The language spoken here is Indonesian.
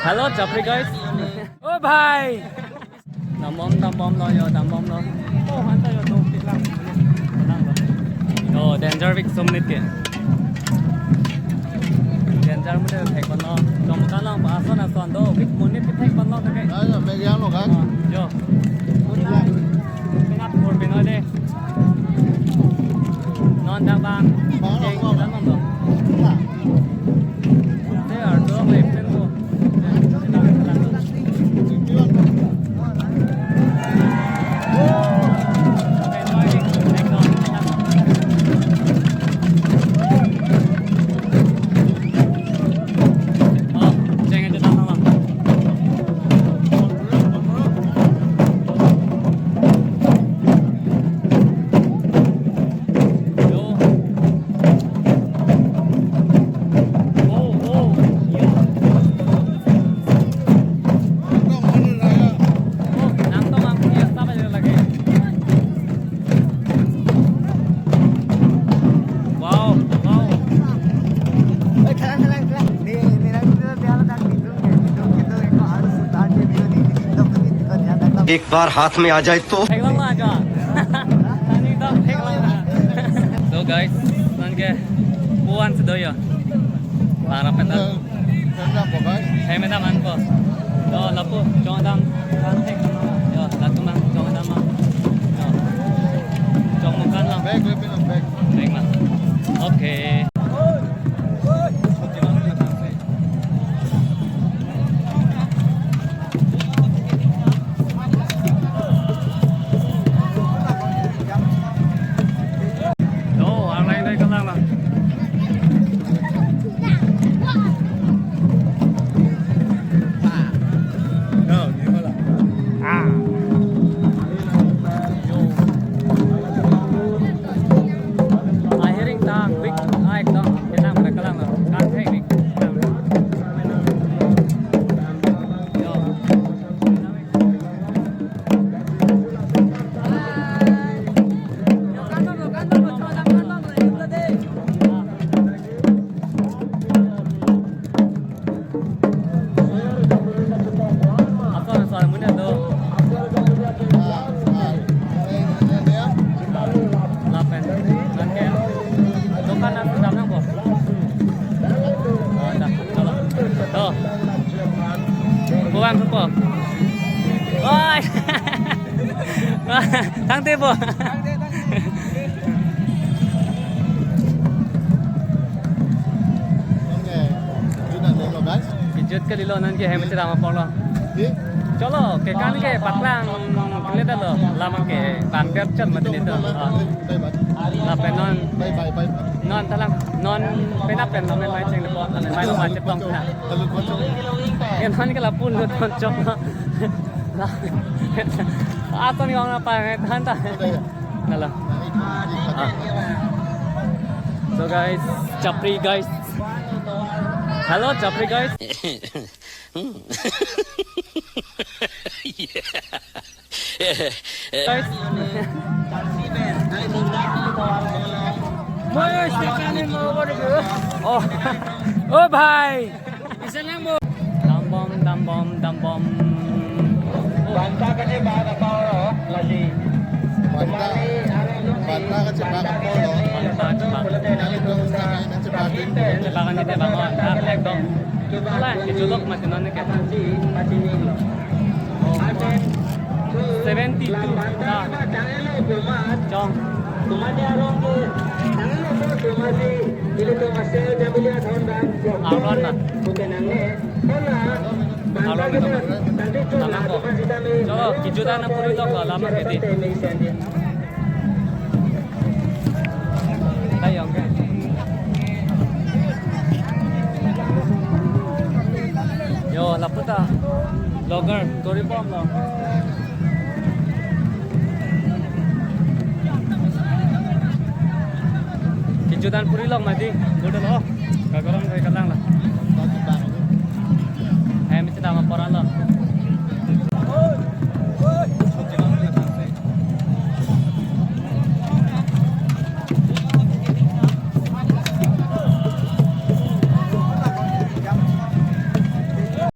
Hello, Japri guys. Oh bhai. Đầm bom rồi, đầm bom rồi. Oh, hắn ta rồi, kịch lắm. Oh, danger big some nít kìa. Danger mới được thạch nó. Trong cái lòng bà son là son đâu, big muốn nít cái thạch nó thế cái. Đấy là mấy cái nó khác. Yo. Cái nắp một bên nói đi. Non đang bang. Chơi cái lắm không được. Thế ở đó mày lên luôn. एक बार हाथ में आ जाए तो So guys, nanti puan sedoyo. Para peta. Hey meta manpo. Yo lapu, jangan dam, jangan tek. Yo latu mang, jangan dam mang. Yo, jangan makan lang. Baik mas. Okay. Buang apa? Oi. Thang tiếp vô. Kijut ke lilo nanti hai macam apa pula? Cholo, ke kan ke patlang kelihatan dah lo, lama ke panker cem macam itu. Lapen non talang non penapen lamen mai ceng lepo, lamen mai rumah cepong tak. Yang non ke lapun lu ton cok. Apa ni orang apa hantar? Nalah. So guys, Japri guys. Hello Japri guys. Guys. Oh, oh bhai. Dam bom. Banta ka je baga pao lagi. Banta ka cepat polo. Cepakan itu bangun. Aplek dong. Itulah, dijuluk masih nonnya kayak. Oh, 72. Nah, Jong. Auron lah. Auron itu lama kok. Coba kejutan apa itu kok lama gitu. Tayo. Yo, laput ah. Vlogger, story bomb lah. Kejutan puri lang mati. Bodoh loh. Kagaram kayak kalang lah. Mesti nama orang lah.